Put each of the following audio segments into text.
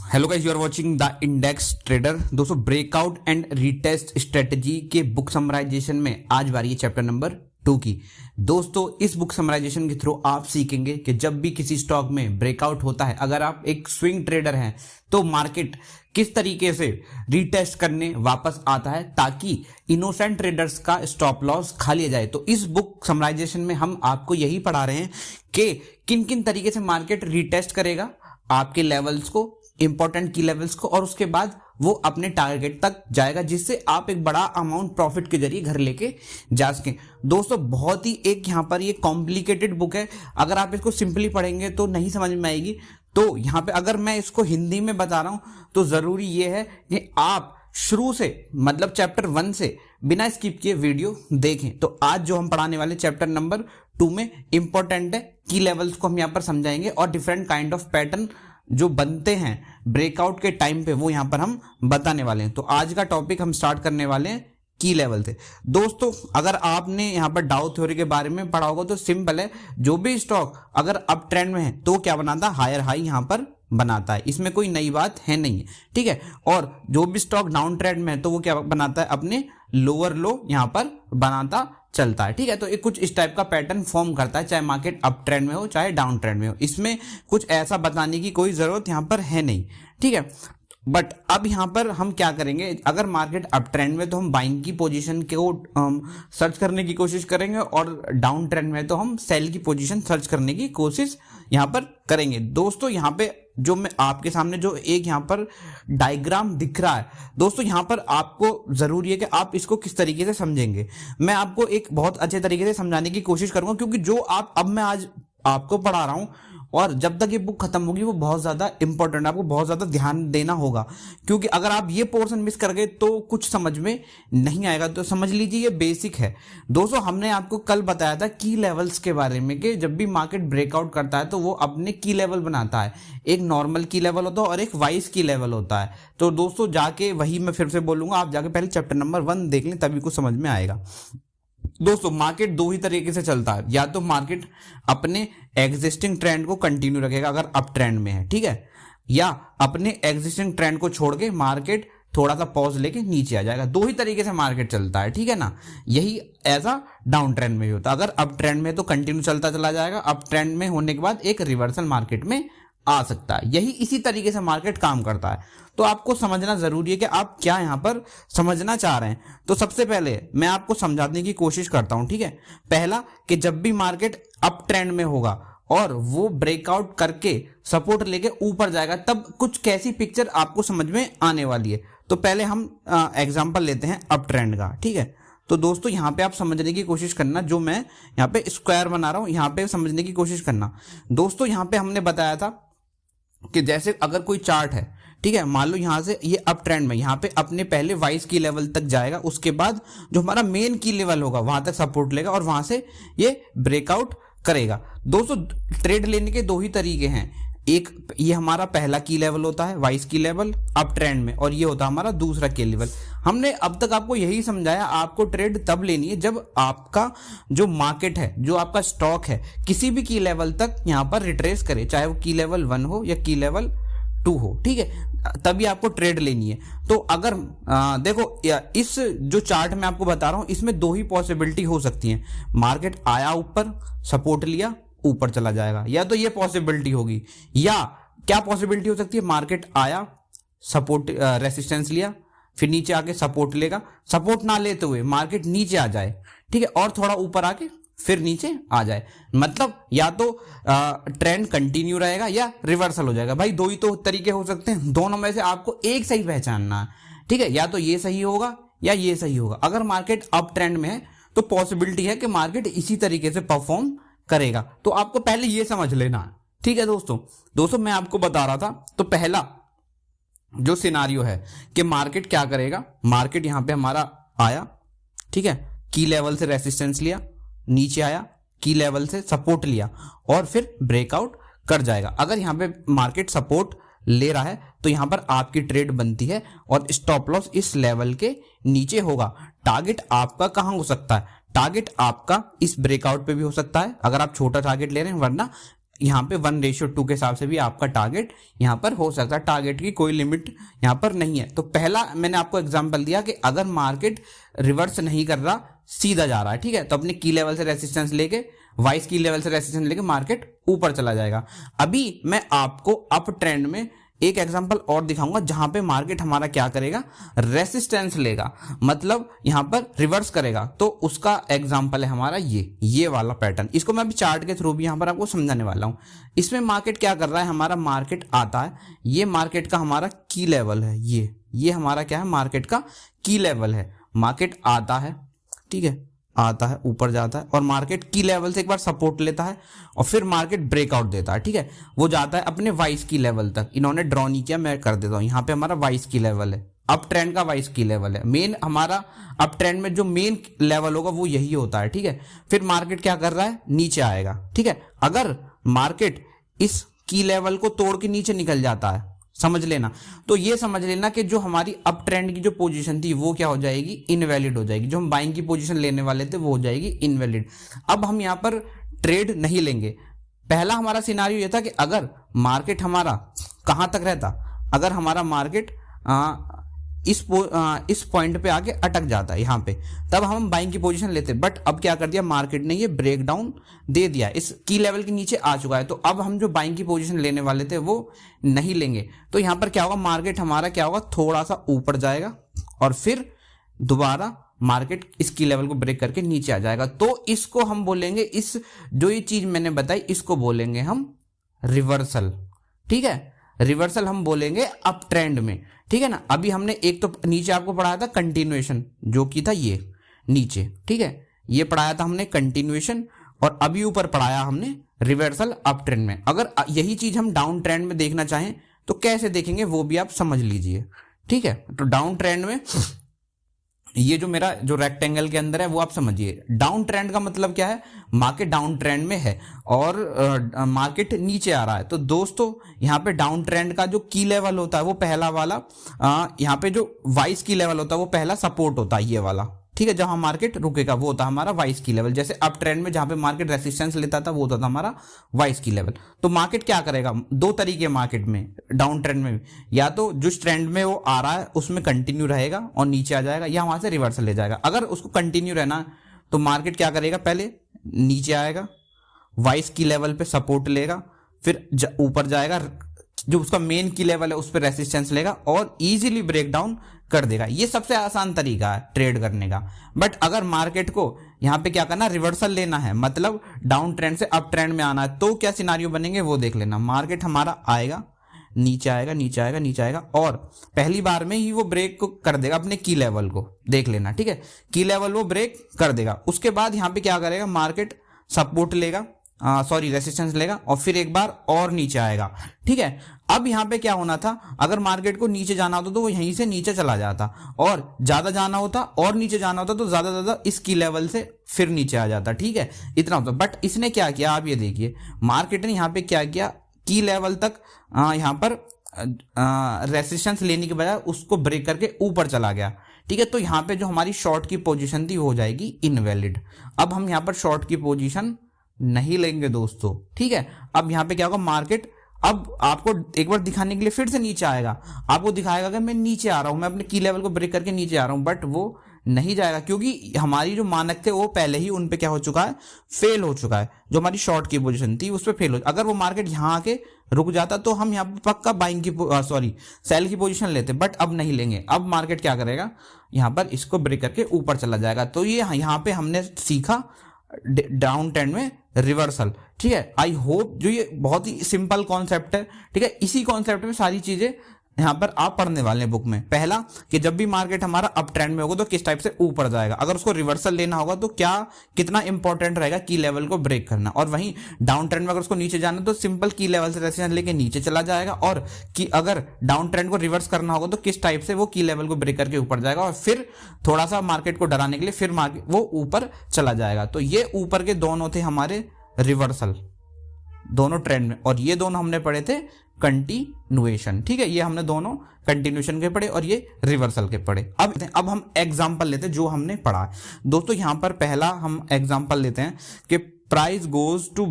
Hello guys, you are watching the index trader. दोस्तों, breakout and retest strategy के book summarization में आज बारी है चैप्टर नंबर 2 की। दोस्तों, इस बुक समराइजेशन के थ्रू आप सीखेंगे कि जब भी किसी स्टॉक में ब्रेकआउट होता है, अगर आप एक स्विंग ट्रेडर हैं तो मार्केट किस तरीके से रीटेस्ट करने वापस आता है ताकि इनोसेंट ट्रेडर्स का स्टॉप लॉस खा लिया जाए। तो इस बुक समराइजेशन में हम आपको यही पढ़ा रहे हैं कि किन किन तरीके से मार्केट रीटेस्ट करेगा आपके लेवल्स को, इंपॉर्टेंट की लेवल्स को, और उसके बाद वो अपने टारगेट तक जाएगा जिससे आप एक बड़ा अमाउंट प्रॉफिट के जरिए घर लेके जा सकें। दोस्तों, बहुत ही एक यहाँ पर ये कॉम्प्लिकेटेड बुक है। अगर आप इसको सिंपली पढ़ेंगे तो नहीं समझ में आएगी। तो यहाँ पे अगर मैं इसको हिंदी में बता रहा हूं तो जरूरी ये है कि आप शुरू से मतलब चैप्टर 1 से बिना स्किप किए वीडियो देखें। तो आज जो हम पढ़ाने वाले चैप्टर नंबर 2 में इंपॉर्टेंट है, की लेवल्स को हम यहाँ पर समझाएंगे और डिफरेंट काइंड ऑफ पैटर्न जो बनते हैं ब्रेकआउट के टाइम पे वो यहां पर हम बताने वाले हैं। तो आज का टॉपिक हम स्टार्ट करने वाले हैं की लेवल से। दोस्तों, अगर आपने यहां पर डाउ थ्योरी के बारे में पढ़ा होगा तो सिंपल है, जो भी स्टॉक अगर अप ट्रेंड में है तो क्या बनाता है, हायर हाई यहां पर बनाता है। इसमें कोई नई बात है नहीं है, ठीक है। और जो भी स्टॉक डाउन ट्रेंड में है तो वो क्या बनाता है, अपने लोअर लो यहां पर बनाता चलता है, ठीक है। तो एक कुछ इस टाइप का पैटर्न फॉर्म करता है, चाहे मार्केट अप ट्रेंड में हो चाहे डाउन ट्रेंड में हो। इसमें कुछ ऐसा बताने की कोई जरूरत यहां पर है नहीं, ठीक है। बट अब यहां पर हम क्या करेंगे, अगर मार्केट अप ट्रेंड में तो हम बाइंग की पोजीशन को सर्च करने की कोशिश करेंगे और डाउन ट्रेंड में तो हम सेल की पोजीशन सर्च करने की कोशिश यहां पर करेंगे। दोस्तों, यहां पे जो मैं आपके सामने जो एक यहाँ पर डायग्राम दिख रहा है, दोस्तों यहाँ पर आपको जरूरी है कि आप इसको किस तरीके से समझेंगे। मैं आपको एक बहुत अच्छे तरीके से समझाने की कोशिश करूंगा, क्योंकि जो मैं आज आपको पढ़ा रहा हूं और जब तक ये बुक खत्म होगी वो बहुत ज्यादा इंपॉर्टेंट है, आपको बहुत ज्यादा ध्यान देना होगा। क्योंकि अगर आप ये पोर्शन मिस कर गए तो कुछ समझ में नहीं आएगा। तो समझ लीजिए ये बेसिक है। दोस्तों, हमने आपको कल बताया था की लेवल्स के बारे में कि जब भी मार्केट ब्रेकआउट करता है तो वो अपने की लेवल बनाता है। एक नॉर्मल की लेवल होता है और एक वाइज की लेवल होता है। तो दोस्तों, जाके वही मैं फिर से बोलूंगा, आप जाके पहले चैप्टर नंबर 1 देख लें, तभी कुछ समझ में आएगा। दोस्तों, मार्केट दो ही तरीके से चलता है, या तो मार्केट अपने एग्जिस्टिंग ट्रेंड को कंटिन्यू रखेगा अगर अप ट्रेंड में है, ठीक है, या अपने एग्जिस्टिंग ट्रेंड को छोड़ के मार्केट थोड़ा सा पॉज लेके नीचे आ जाएगा। दो ही तरीके से मार्केट चलता है, ठीक है ना। यही ऐसा डाउन ट्रेंड में भी होता है। अगर अप ट्रेंड में तो कंटिन्यू चलता चला जाएगा, अप ट्रेंड में होने के बाद एक रिवर्सल मार्केट में आ सकता है। यही इसी तरीके से मार्केट काम करता है। तो आपको समझना जरूरी है कि आप क्या यहां पर समझना चाह रहे हैं। तो सबसे पहले मैं आपको समझाने की कोशिश करता हूं, ठीक है। पहला कि जब भी मार्केट अप ट्रेंड में होगा और वो ब्रेकआउट करके सपोर्ट लेके ऊपर जाएगा, तब कुछ कैसी पिक्चर आपको समझ में आने वाली है। तो पहले हम एग्जांपल लेते हैं अप ट्रेंड का, ठीक है। तो दोस्तों, यहां पे आप समझने की कोशिश करना, जो मैं यहां पे स्क्वायर बना रहा हूं यहां पे समझने की कोशिश करना। दोस्तों, यहां पे हमने बताया था कि जैसे अगर कोई चार्ट है, ठीक है, मान लो यहां से ये अप ट्रेंड में यहां पे अपने पहले वाइज की लेवल तक जाएगा, उसके बाद जो हमारा मेन की लेवल होगा वहां तक सपोर्ट लेगा और वहां से ये ब्रेकआउट करेगा। दोस्तों, ट्रेड लेने के दो ही तरीके हैं। एक ये हमारा पहला की लेवल होता है, वाइज की लेवल अप ट्रेंड में, और ये होता है हमारा दूसरा की लेवल। हमने अब तक आपको यही समझाया, आपको ट्रेड तब लेनी है जब आपका जो मार्केट है, जो आपका स्टॉक है, किसी भी की लेवल तक यहां पर रिट्रेस करे, चाहे वो की लेवल 1 हो या की लेवल 2 हो, ठीक है, तभी आपको ट्रेड लेनी है। तो अगर देखो, इस जो चार्ट में आपको बता रहा हूं इसमें दो ही पॉसिबिलिटी हो सकती है। मार्केट आया ऊपर, सपोर्ट लिया, ऊपर चला जाएगा, या तो ये पॉसिबिलिटी होगी, या क्या पॉसिबिलिटी हो सकती है, मार्केट आया, सपोर्ट रेसिस्टेंस लिया, फिर नीचे आके सपोर्ट लेगा, सपोर्ट ना लेते हुए मार्केट नीचे आ जाए, ठीक है, और थोड़ा ऊपर आके फिर नीचे आ जाए। मतलब या तो ट्रेंड कंटिन्यू रहेगा या रिवर्सल हो जाएगा। भाई, दो ही तो तरीके हो सकते हैं, दोनों में से आपको एक सही पहचानना है, ठीक है। या तो ये सही होगा या ये सही होगा। अगर मार्केट अप ट्रेंड में है तो पॉसिबिलिटी है कि मार्केट इसी तरीके से परफॉर्म करेगा। तो आपको पहले ये समझ लेना है, ठीक है। दोस्तों मैं आपको बता रहा था, तो पहला जो सिनारियो है कि मार्केट क्या करेगा, मार्केट यहां पे हमारा आया, ठीक है, की लेवल से रेसिस्टेंस लिया, नीचे आया, की लेवल से सपोर्ट लिया और फिर ब्रेकआउट कर जाएगा। अगर यहां पे मार्केट सपोर्ट ले रहा है तो यहां पर आपकी ट्रेड बनती है और स्टॉप लॉस इस लेवल के नीचे होगा। टारगेट आपका कहां हो सकता है, टारगेट आपका इस ब्रेकआउट पे भी हो सकता है अगर आप छोटा टारगेट ले रहे हैं, वरना यहाँ पे 1:2 के हिसाब से भी आपका टारगेट यहाँ पर हो सकता है। टारगेट की कोई लिमिट यहाँ पर नहीं है। तो पहला मैंने आपको एग्जांपल दिया कि अगर मार्केट रिवर्स नहीं कर रहा, सीधा जा रहा है, ठीक है, तो अपने की लेवल से रेसिस्टेंस लेके, वाइस की लेवल से रेसिस्टेंस लेके मार्केट ऊपर चला जाएगा। अभी मैं आपको अप ट्रेंड में एक एग्जांपल और दिखाऊंगा जहां पे मार्केट हमारा क्या करेगा, रेसिस्टेंस लेगा, मतलब यहां पर रिवर्स करेगा। तो उसका एग्जांपल है हमारा ये वाला पैटर्न। इसको मैं अभी चार्ट के थ्रू भी यहां पर आपको समझाने वाला हूं। इसमें मार्केट क्या कर रहा है, हमारा मार्केट आता है, ये मार्केट का हमारा की लेवल है, ये हमारा क्या है, मार्केट का की लेवल है। मार्केट आता है, ठीक है, आता है, ऊपर जाता है और मार्केट की लेवल से एक बार सपोर्ट लेता है और फिर मार्केट ब्रेकआउट देता है, ठीक है, वो जाता है अपने वाइस की लेवल तक। इन्होंने ड्रॉ नहीं किया, मैं कर देता हूं। यहाँ पे हमारा वाइस की लेवल है, अप ट्रेंड का वाइस की लेवल है। मेन हमारा अप ट्रेंड में जो मेन लेवल होगा वो यही होता है, ठीक है। फिर मार्केट क्या कर रहा है, नीचे आएगा, ठीक है। अगर मार्केट इस की लेवल को तोड़ के नीचे निकल जाता है, समझ लेना, तो ये समझ लेना कि जो हमारी अप ट्रेंड की जो पोजीशन थी वो क्या हो जाएगी, इनवैलिड हो जाएगी। जो हम बाइंग की पोजीशन लेने वाले थे वो हो जाएगी इनवैलिड। अब हम यहाँ पर ट्रेड नहीं लेंगे। पहला हमारा सिनारियो ये था कि अगर मार्केट हमारा कहां तक रहता, अगर हमारा मार्केट इस पॉइंट पे आके अटक जाता है यहाँ पे, तब हम बाइंग की पोजीशन लेते। बट अब क्या कर दिया मार्केट ने, ये ब्रेक डाउन दे दिया, इस की लेवल के नीचे आ चुका है। तो अब हम जो बाइंग की पोजीशन लेने वाले थे वो नहीं लेंगे। तो यहाँ पर क्या होगा, मार्केट हमारा क्या होगा, थोड़ा सा ऊपर जाएगा और फिर दोबारा मार्केट इस की लेवल को ब्रेक करके नीचे आ जाएगा। तो इसको हम बोलेंगे, इस जो ये चीज मैंने बताई इसको बोलेंगे हम रिवर्सल, ठीक है। रिवर्सल हम बोलेंगे अप ट्रेंड में, ठीक है ना। अभी हमने एक तो नीचे आपको पढ़ाया था कंटिन्यूएशन, जो कि था ये नीचे, ठीक है, ये पढ़ाया था हमने कंटिन्यूएशन, और अभी ऊपर पढ़ाया हमने रिवर्सल अप ट्रेंड में। अगर यही चीज हम डाउन ट्रेंड में देखना चाहें तो कैसे देखेंगे वो भी आप समझ लीजिए, ठीक है। तो डाउन ट्रेंड में ये जो मेरा जो रेक्टेंगल के अंदर है वो आप समझिए। डाउन ट्रेंड का मतलब क्या है, मार्केट डाउन ट्रेंड में है और मार्केट नीचे आ रहा है। तो दोस्तों यहाँ पे डाउन ट्रेंड का जो की लेवल होता है वो पहला वाला, यहाँ पे जो वाइस की लेवल होता है वो पहला सपोर्ट होता है, ये वाला, ठीक है। जहां मार्केट रुकेगा वो होता है हमारा वाइस की लेवल। जैसे अप ट्रेंड में जहां पे मार्केट रेसिस्टेंस लेता था वो होता था हमारा वाइस की लेवल। तो मार्केट क्या करेगा, दो तरीके मार्केट में, डाउन ट्रेंड में, या तो जिस ट्रेंड में वो आ रहा है उसमें कंटिन्यू रहेगा और नीचे आ जाएगा, या वहां से रिवर्सल ले जाएगा। अगर उसको कंटिन्यू रहना तो मार्केट क्या करेगा, पहले नीचे आएगा, वाइस की लेवल पे सपोर्ट लेगा, फिर ऊपर जाएगा, जो उसका मेन की लेवल है उस पर रेसिस्टेंस लेगा और इजीली ब्रेक डाउन कर देगा। ये सबसे आसान तरीका है ट्रेड करने का। बट अगर मार्केट को यहाँ पे क्या करना, रिवर्सल लेना है, मतलब डाउन ट्रेंड से अप ट्रेंड में आना है, तो क्या सिनारियो बनेंगे वो देख लेना। मार्केट हमारा आएगा, नीचे आएगा, नीचे आएगा, नीचे आएगा और पहली बार में ही वो ब्रेक को कर देगा अपने की लेवल को, देख लेना, ठीक है। की लेवल वो ब्रेक कर देगा। उसके बाद यहाँ पे क्या करेगा, मार्केट सपोर्ट लेगा, रेसिस्टेंस लेगा और फिर एक बार और नीचे आएगा, ठीक है। अब यहाँ पे क्या होना था, अगर मार्केट को नीचे जाना होता तो वो यहीं से नीचे चला जाता, और ज्यादा जाना होता और नीचे जाना होता तो ज्यादा इस की लेवल से फिर नीचे आ जाता, ठीक है, इतना होता। बट इसने क्या किया, आप ये देखिए, मार्केट ने यहाँ पे क्या किया, की लेवल तक यहाँ पर रेसिस्टेंस लेने के बजाय उसको ब्रेक करके ऊपर चला गया, ठीक है। तो यहाँ पे जो हमारी शॉर्ट की पोजीशन थी वो हो जाएगी इनवैलिड। अब हम यहाँ पर शॉर्ट की पोजीशन नहीं लेंगे दोस्तों, ठीक है। अब यहाँ पे क्या होगा, मार्केट अब आपको एक बार दिखाने के लिए फिर से नीचे आएगा, आपको दिखाएगा कि मैं नीचे आ रहा हूं, मैं अपने की लेवल को ब्रेक करके नीचे आ रहा हूं, बट वो नहीं जाएगा क्योंकि हमारी जो मानक थे वो पहले ही उन पे क्या हो चुका है, फेल हो चुका है। जो हमारी शॉर्ट की पोजीशन थी उस पर फेल हो, अगर वो मार्केट यहाँ आके रुक जाता तो हम यहाँ पे पक्का बाइंग की सेल की पोजीशन लेते, बट अब नहीं लेंगे। अब मार्केट क्या करेगा, यहाँ पर इसको ब्रेक करके ऊपर चला जाएगा। तो ये यहाँ पे हमने सीखा डाउन ट्रेंड में रिवर्सल, ठीक है। आई होप जो ये बहुत ही सिंपल कॉन्सेप्ट है, ठीक है, इसी कॉन्सेप्ट में सारी चीजें यहाँ पर आप पढ़ने वाले हैं बुक में। पहला कि जब भी मार्केट हमारा अप ट्रेंड में होगा तो किस टाइप से ऊपर जाएगा, अगर उसको रिवर्सल लेना होगा तो क्या कितना इंपॉर्टेंट रहेगा की लेवल को ब्रेक करना, और वहीं डाउन ट्रेंड में अगर उसको नीचे जाना तो सिंपल की लेवल से रेसिस्टेंस लेके नीचे चला जाएगा, और कि अगर डाउन ट्रेंड को रिवर्स करना होगा तो किस टाइप से वो की लेवल को ब्रेक करके ऊपर जाएगा और फिर थोड़ा सा मार्केट को डराने के लिए फिर मार्केट वो ऊपर चला जाएगा। तो ये ऊपर के दोनों थे हमारे रिवर्सल, दोनों ट्रेंड में, और ये दोनों हमने पढ़े थे कंटिन्यूएशन, ठीक है। ये हमने दोनों कंटिन्यूएशन के पढ़े और ये रिवर्सल के पढ़े। अब हम एग्जांपल लेते हैं जो हमने पढ़ा है दोस्तों। यहां पर पहला हम एग्जांपल लेते हैं कि प्राइस गोज टू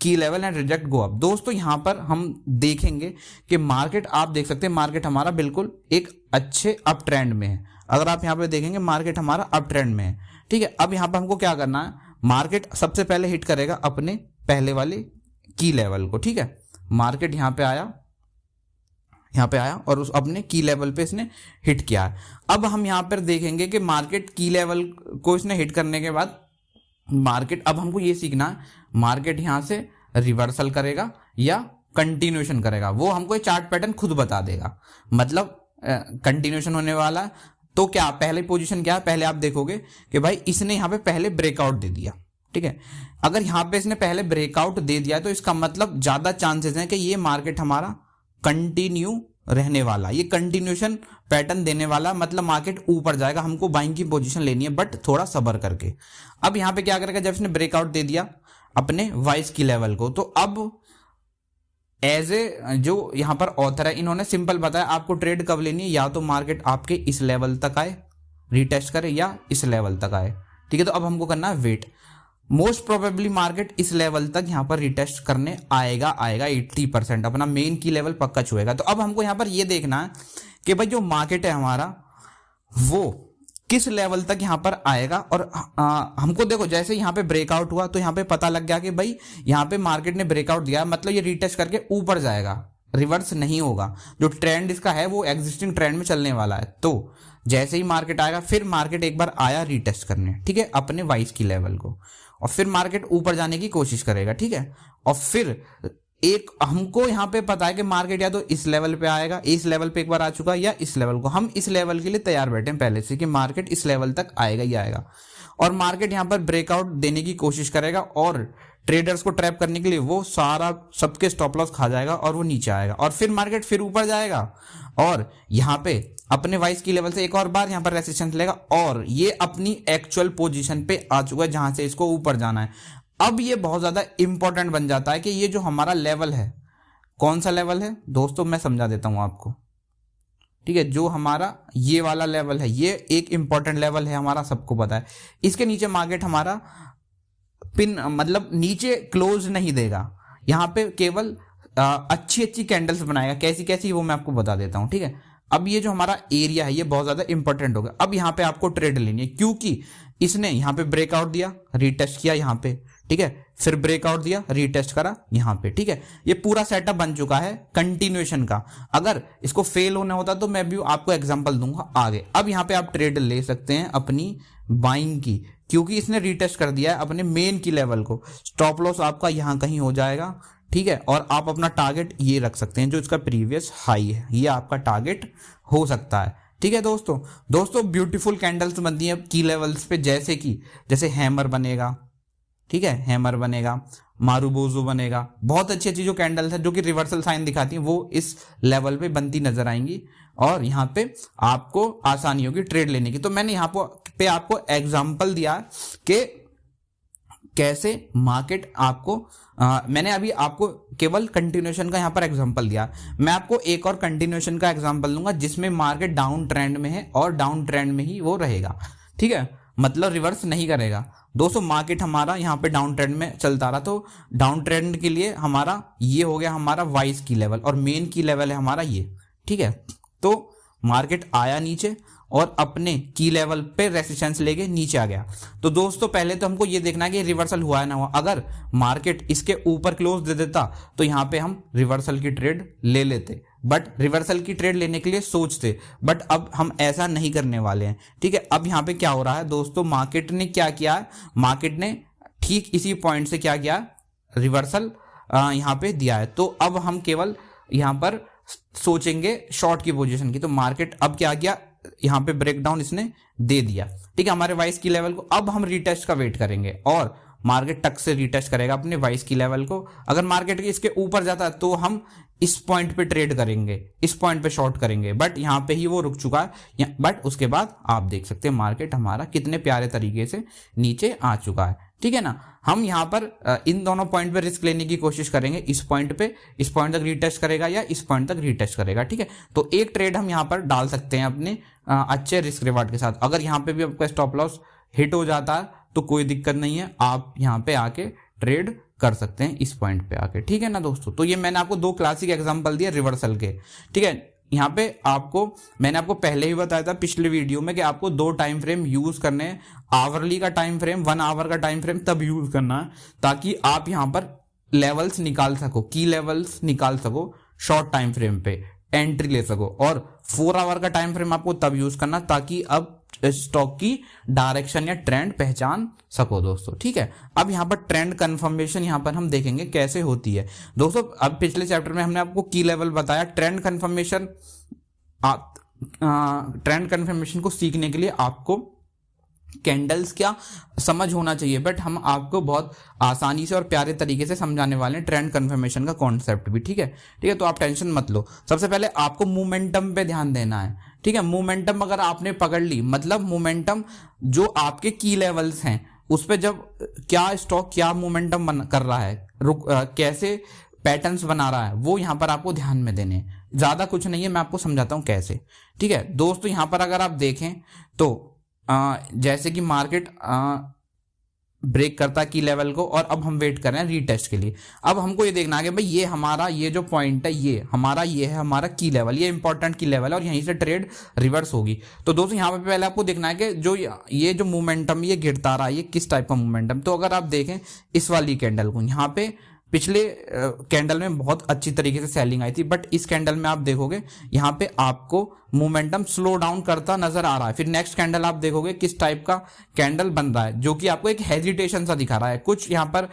की level and reject go up. दोस्तों यहाँ पर हम देखेंगे कि मार्केट, आप देख सकते हैं मार्केट हमारा बिल्कुल एक अच्छे अप ट्रेंड में है। अगर आप यहाँ पे देखेंगे मार्केट हमारा अप ट्रेंड में है, ठीक है। अब यहाँ पर हमको क्या करना है, मार्केट सबसे पहले हिट करेगा अपने पहले वाले की लेवल को, ठीक है। मार्केट यहाँ पे आया और उस अपने की लेवल पे इसने हिट किया है। अब हम यहाँ पर देखेंगे कि मार्केट की लेवल को इसने हिट करने के बाद मार्केट, अब हमको ये सीखना है मार्केट यहाँ से रिवर्सल करेगा या कंटिन्यूएशन करेगा, वो हमको ये चार्ट पैटर्न खुद बता देगा। मतलब कंटिन्यूएशन होने वाला है तो क्या पहले पोजीशन क्या है, पहले आप देखोगे कि भाई इसने यहाँ पे पहले ब्रेकआउट दे दिया, ठीक है। अगर यहाँ पे इसने पहले ब्रेकआउट दे दिया तो इसका मतलब ज्यादा चांसेस हैं कि ये मार्केट हमारा कंटिन्यू रहने वाला, ये कंटिन्यूएशन पैटर्न देने वाला, मतलब मार्केट ऊपर जाएगा। हमको बाइंग की पोजीशन लेनी है बट थोड़ा सब्र करके। अब यहाँ पे क्या करेगा, जब इसने ब्रेकआउट दे दिया अपने वाइस की लेवल को, तो अब एज ए जो यहाँ पर ऑथर है इन्होंने सिंपल बताया आपको ट्रेड कब लेनी है, या तो मार्केट आपके इस लेवल तक आए रीटेस्ट करे या इस लेवल तक आए, ठीक है। तो अब हमको करना है वेट। मोस्ट प्रोबेबली मार्केट इस लेवल तक यहाँ पर रिटेस्ट करने आएगा 80%, अपना मेन की लेवल पक्का छुएगा। तो अब हमको यहाँ पर ये देखना है कि भाई जो मार्केट है हमारा वो किस लेवल तक यहाँ पर आएगा। और हमको देखो जैसे यहाँ पे ब्रेकआउट हुआ तो यहाँ पे पता लग गया कि भाई यहाँ पे मार्केट ने ब्रेकआउट दिया, मतलब ये रिटेस्ट करके ऊपर जाएगा, रिवर्स नहीं होगा। जो ट्रेंड इसका है वो एग्जिस्टिंग ट्रेंड में चलने वाला है। तो जैसे ही मार्केट आएगा, फिर मार्केट एक बार आया रिटेस्ट करने, ठीक है, अपने वाइस की लेवल को, और फिर मार्केट ऊपर जाने की कोशिश करेगा, ठीक है। और फिर एक हमको यहाँ पे पता है कि मार्केट या तो इस लेवल पे आएगा, इस लेवल पे एक बार आ चुका, या इस लेवल को, हम इस लेवल के लिए तैयार बैठे हैं पहले से कि मार्केट इस लेवल तक आएगा ही आएगा। और मार्केट यहाँ पर ब्रेकआउट देने की कोशिश करेगा और ट्रेडर्स को ट्रैप करने के लिए वो सारा सबके स्टॉप लॉस खा जाएगा और वो नीचे आएगा, और फिर मार्केट फिर ऊपर जाएगा और यहाँ पे अपने वाइस की लेवल से एक और बार यहाँ पर रेसिस्टेंस लेगा, और ये अपनी एक्चुअल पोजीशन पे आ चुका है जहां से इसको ऊपर जाना है। अब ये बहुत ज्यादा इंपॉर्टेंट बन जाता है कि ये जो हमारा लेवल है, कौन सा लेवल है दोस्तों, मैं समझा देता हूं आपको, ठीक है। जो हमारा ये वाला लेवल है, ये एक इंपॉर्टेंट लेवल है हमारा, सबको पता है। इसके नीचे मार्केट हमारा पिन, मतलब नीचे क्लोज नहीं देगा, यहाँ पे केवल अच्छी अच्छी कैंडल्स बनाएगा। कैसी कैसी वो मैं आपको बता देता हूं, ठीक है। अब ये जो हमारा एरिया है ये बहुत ज्यादा इंपॉर्टेंट होगा। अब यहाँ पे आपको ट्रेड लेनी है, क्योंकि इसने यहाँ पे ब्रेकआउट दिया, रीटेस्ट किया यहाँ पे, ठीक है, फिर ब्रेकआउट दिया, रीटेस्ट करा यहाँ पे, ठीक है। ये पूरा सेटअप बन चुका है कंटिन्यूएशन का। अगर इसको फेल होना होता तो मैं भी आपको एग्जांपल दूंगा आगे। अब यहाँ पे आप ट्रेड ले सकते हैं अपनी बाइंग की, क्योंकि इसने रीटेस्ट कर दिया है अपने मेन की लेवल को। स्टॉप लॉस आपका यहाँ कहीं हो जाएगा, ठीक है, और आप अपना टारगेट ये रख सकते हैं जो इसका प्रीवियस हाई है, ये आपका टारगेट हो सकता है, ठीक है। दोस्तों ब्यूटीफुल कैंडल्स बनती है की लेवल्स पे, जैसे हैमर बनेगा, ठीक है, हैमर बनेगा, मारूबोजो बनेगा, बहुत अच्छी अच्छी जो कैंडल्स है जो कि रिवर्सल साइन दिखाती हैं वो इस लेवल पे बनती नजर आएंगी, और यहाँ पे आपको आसानी होगी ट्रेड लेने की। तो मैंने यहाँ पे आपको एग्जांपल दिया कि कैसे मार्केट आपको मैंने अभी आपको केवल कंटिन्यूएशन का यहाँ पर एग्जांपल दिया। मैं आपको एक और कंटिन्यूएशन का एग्जांपल दूंगा जिसमें मार्केट डाउन ट्रेंड में है और डाउन ट्रेंड में ही वो रहेगा, ठीक है, मतलब रिवर्स नहीं करेगा। दोस्तों मार्केट हमारा यहाँ पे डाउन ट्रेंड में चलता रहा, तो डाउन ट्रेंड के लिए हमारा ये हो गया हमारा वाइस की लेवल, और मेन की लेवल है हमारा ये, ठीक है। तो मार्केट आया नीचे और अपने की लेवल पे रेसिस्टेंस लेके नीचे आ गया। तो दोस्तों पहले तो हमको ये देखना है कि रिवर्सल हुआ है ना हुआ। अगर मार्केट इसके ऊपर क्लोज दे देता तो यहाँ पे हम रिवर्सल की ट्रेड ले लेते, बट रिवर्सल की ट्रेड लेने के लिए सोचते, बट अब हम ऐसा नहीं करने वाले हैं, ठीक है। अब यहाँ पे क्या हो रहा है दोस्तों, मार्केट ने क्या किया है, मार्केट ने ठीक इसी पॉइंट से क्या किया, रिवर्सल यहाँ पे दिया है। तो अब हम केवल यहाँ पर सोचेंगे शॉर्ट की पोजीशन की। तो मार्केट अब क्या किया, यहाँ पे ब्रेकडाउन इसने दे दिया, ठीक है, हमारे वाइस की लेवल को। अब हम रीटेस्ट का वेट करेंगे और मार्केट टक से रीटेस्ट करेगा अपने वाइस की लेवल को। अगर मार्केट इसके ऊपर जाता है तो हम इस पॉइंट पे ट्रेड करेंगे, इस पॉइंट पे शॉर्ट करेंगे, बट यहाँ पे ही वो रुक चुका है। बट उसके बाद आप देख सकते हैं मार्केट हमारा कितने प्यारे तरीके से नीचे आ चुका है, ठीक है ना। हम यहाँ पर इन दोनों पॉइंट पे रिस्क लेने की कोशिश करेंगे, इस पॉइंट तक रीटेस्ट करेगा या इस पॉइंट तक रीटेस्ट करेगा, ठीक है। तो एक ट्रेड हम यहाँ पर डाल सकते हैं अपने अच्छे रिस्क रिवार्ड के साथ। अगर यहाँ पे भी आपका स्टॉप लॉस हिट हो जाता है तो कोई दिक्कत नहीं है, आप यहाँ पे आके ट्रेड कर सकते हैं इस पॉइंट पे आके, ठीक है ना दोस्तों। तो ये मैंने आपको 2 क्लासिक एग्जांपल दिए रिवर्सल के, ठीक है। यहाँ पे मैंने आपको पहले ही बताया था पिछले वीडियो में कि आपको 2 टाइम फ्रेम यूज करने हैं। आवरली का टाइम फ्रेम, 1 आवर का टाइम फ्रेम तब यूज करना है ताकि आप यहाँ पर लेवल्स निकाल सको, की लेवल्स निकाल सको, शॉर्ट टाइम फ्रेम पे एंट्री ले सको। और 4 आवर का टाइम फ्रेम आपको तब यूज करना ताकि अब स्टॉक की डायरेक्शन या ट्रेंड पहचान सको दोस्तों, ठीक है। अब यहाँ पर ट्रेंड कंफर्मेशन यहाँ पर हम देखेंगे कैसे होती है दोस्तों। अब पिछले चैप्टर में हमने आपको की लेवल बताया। ट्रेंड कंफर्मेशन को सीखने के लिए आपको कैंडल्स क्या समझ होना चाहिए, बट हम आपको बहुत आसानी से और प्यारे तरीके से समझाने वाले हैं ट्रेंड कंफर्मेशन का कॉन्सेप्ट भी, ठीक है। ठीक है, तो आप टेंशन मत लो। सबसे पहले आपको मोमेंटम पे ध्यान देना है, ठीक है। मोमेंटम अगर आपने पकड़ ली, मतलब मोमेंटम जो आपके की लेवल्स हैं उस पे जब क्या स्टॉक क्या मोमेंटम कर रहा है, कैसे पैटर्न्स बना रहा है, वो यहां पर आपको ध्यान में देने हैं। ज्यादा कुछ नहीं है, मैं आपको समझाता हूं कैसे, ठीक है दोस्तों। यहां पर अगर आप देखें तो जैसे कि मार्केट ब्रेक करता की लेवल को और अब हम वेट कर रहे हैं रीटेस्ट के लिए। अब हमको ये देखना है कि भाई ये हमारा ये जो पॉइंट है ये है हमारा की लेवल, ये इंपॉर्टेंट की लेवल है और यहीं से ट्रेड रिवर्स होगी। तो दोस्तों यहाँ पे पहले आपको देखना है कि जो ये जो मोमेंटम ये गिरता रहा है ये किस टाइप का मोमेंटम। तो अगर आप देखें इस वाली कैंडल को, यहाँ पे पिछले कैंडल में बहुत अच्छी तरीके से सेलिंग आई थी, बट इस कैंडल में आप देखोगे यहाँ पे आपको मोमेंटम स्लो डाउन करता नजर आ रहा है। फिर नेक्स्ट कैंडल आप देखोगे किस टाइप का कैंडल बन रहा है, जो कि आपको एक हेजिटेशन सा दिखा रहा है। कुछ यहाँ पर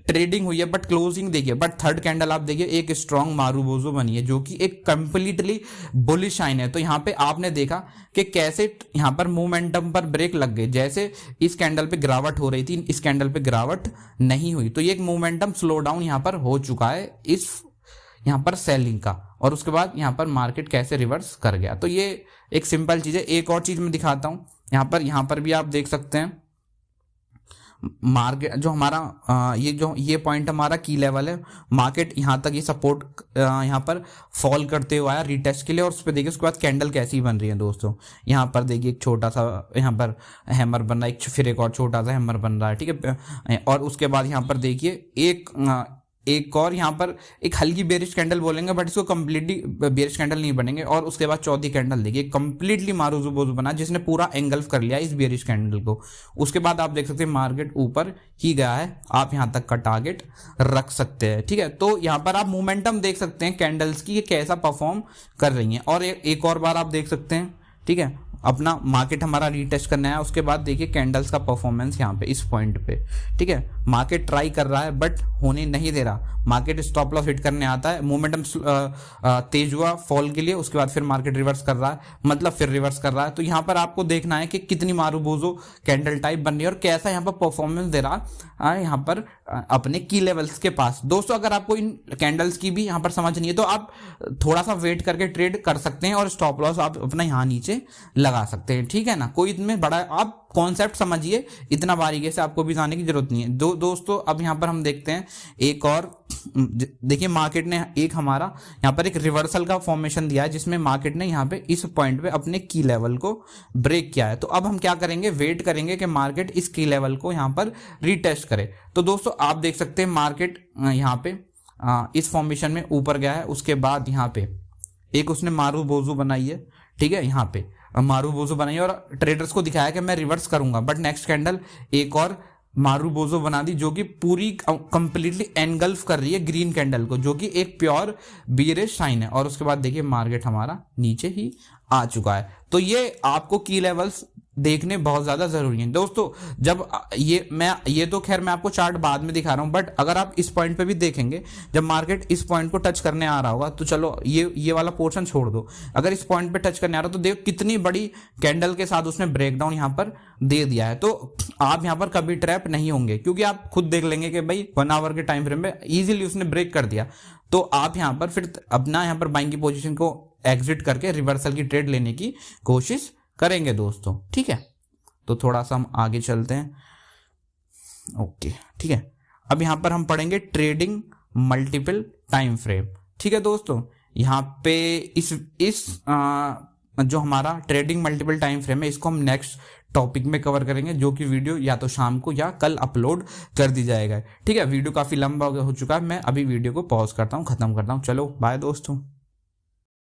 ट्रेडिंग हुई है बट क्लोजिंग देखिए, बट थर्ड कैंडल आप देखिए एक स्ट्रॉन्ग मारूबोजो बनी है जो कि एक कंप्लीटली बुलिश साइन है। तो यहाँ पे आपने देखा कि कैसे यहाँ पर मोमेंटम पर ब्रेक लग गए। जैसे इस कैंडल पे गिरावट हो रही थी, इस कैंडल पे गिरावट नहीं हुई, तो ये एक मोमेंटम स्लो डाउन यहाँ पर हो चुका है इस यहाँ पर सेलिंग का, और उसके बाद यहाँ पर मार्केट कैसे रिवर्स कर गया। तो ये एक सिंपल चीज है। एक और चीज मैं दिखाता हूं, यहाँ पर भी आप देख सकते हैं मार्केट जो हमारा ये पॉइंट हमारा की लेवल है। मार्केट यहाँ तक ये सपोर्ट यहाँ पर फॉल करते हुए आया रीटेस्ट के लिए, और उस पर देखिए उसके बाद कैंडल कैसी बन रही है दोस्तों। यहाँ पर देखिए एक छोटा सा यहाँ पर हैमर बन रहा है, फिर एक और छोटा सा हैमर बन रहा है, ठीक है। और उसके बाद यहाँ पर देखिए एक और यहाँ पर एक हल्की बेरिश कैंडल बोलेंगे, बट इसको कंप्लीटली बेरिश कैंडल नहीं बनेंगे। और उसके बाद चौथी कैंडल देखिए कंप्लीटली मारूजुबोजु बना, जिसने पूरा एंगल्फ कर लिया इस बेरिश कैंडल को। उसके बाद आप देख सकते हैं मार्केट ऊपर ही गया है, आप यहाँ तक का टारगेट रख सकते हैं, ठीक है। तो यहाँ पर आप मोमेंटम देख सकते हैं कैंडल्स की, ये कैसा परफॉर्म कर रही है। और एक और बार आप देख सकते हैं, ठीक है, अपना मार्केट हमारा रीटेस्ट करना है। उसके बाद देखिए कैंडल्स का परफॉर्मेंस यहाँ पे इस पॉइंट पे, ठीक है। मार्केट ट्राई कर रहा है बट होने नहीं दे रहा। मार्केट स्टॉप लॉस हिट करने आता है, मोमेंटम तेज हुआ फॉल के लिए, उसके बाद फिर मार्केट रिवर्स कर रहा है, मतलब फिर रिवर्स कर रहा है। तो यहाँ पर आपको देखना है कि कितनी मारूबोजो कैंडल टाइप बन रही है और कैसा यहाँ पर परफॉर्मेंस दे रहा है यहाँ पर अपने की लेवल्स के पास। दोस्तों अगर आपको इन कैंडल्स की भी यहाँ पर समझ नहीं है तो आप थोड़ा सा वेट करके ट्रेड कर सकते हैं और स्टॉप लॉस आप अपना यहाँ नीचे लगा सकते हैं, ठीक है ना। कोई इनमें बड़ा आप कॉन्सेप्ट समझिए, इतना बारीकी से आपको भी जाने की जरूरत नहीं है। दोस्तों अब यहाँ पर हम देखते हैं एक और, देखिए मार्केट ने एक हमारा यहाँ पर एक रिवर्सल का फॉर्मेशन दिया है, जिसमें मार्केट ने यहाँ पे इस पॉइंट पे अपने की लेवल को ब्रेक किया है। तो अब हम क्या करेंगे, वेट करेंगे कि मार्केट इस की लेवल को यहाँ पर रीटेस्ट करे। तो दोस्तों आप देख सकते हैं मार्केट यहाँ पे इस फॉर्मेशन में ऊपर गया है, उसके बाद यहाँ पे एक उसने मारूबोजु बनाई है, ठीक है, यहाँ पे मारूबोजो बनाई और ट्रेडर्स को दिखाया कि मैं रिवर्स करूंगा, बट नेक्स्ट कैंडल एक और मारूबोजो बना दी जो कि पूरी कंप्लीटली एनगल्फ कर रही है ग्रीन कैंडल को, जो कि एक प्योर बियरिश साइन है। और उसके बाद देखिए मार्केट हमारा नीचे ही आ चुका है। तो ये आपको की लेवल्स देखने बहुत ज्यादा जरूरी है दोस्तों। जब ये तो खैर मैं आपको चार्ट बाद में दिखा रहा हूं, बट अगर आप इस पॉइंट पे भी देखेंगे, जब मार्केट इस पॉइंट को टच करने आ रहा होगा, तो चलो ये वाला पोर्शन छोड़ दो, अगर इस पॉइंट पे टच करने आ रहा तो देखो कितनी बड़ी कैंडल के साथ उसने ब्रेकडाउन यहाँ पर दे दिया है। तो आप यहाँ पर कभी ट्रैप नहीं होंगे, क्योंकि आप खुद देख लेंगे कि भाई 1 आवर के टाइम फ्रेम में इजीली उसने ब्रेक कर दिया। तो आप यहाँ पर फिर अपना यहाँ पर बाइंग की पोजीशन को एग्जिट करके रिवर्सल की ट्रेड लेने की कोशिश करेंगे दोस्तों, ठीक है। तो थोड़ा सा हम आगे चलते हैं, ओके, ठीक है। अब यहां पर हम पढ़ेंगे ट्रेडिंग मल्टीपल टाइम फ्रेम, ठीक है दोस्तों। यहाँ पे इस जो हमारा ट्रेडिंग मल्टीपल टाइम फ्रेम है इसको हम नेक्स्ट टॉपिक में कवर करेंगे, जो कि वीडियो या तो शाम को या कल अपलोड कर दी जाएगा। ठीक है, वीडियो काफी लंबा हो चुका है, मैं अभी वीडियो को पॉज करता हूँ, खत्म करता हूँ। चलो बाय दोस्तों।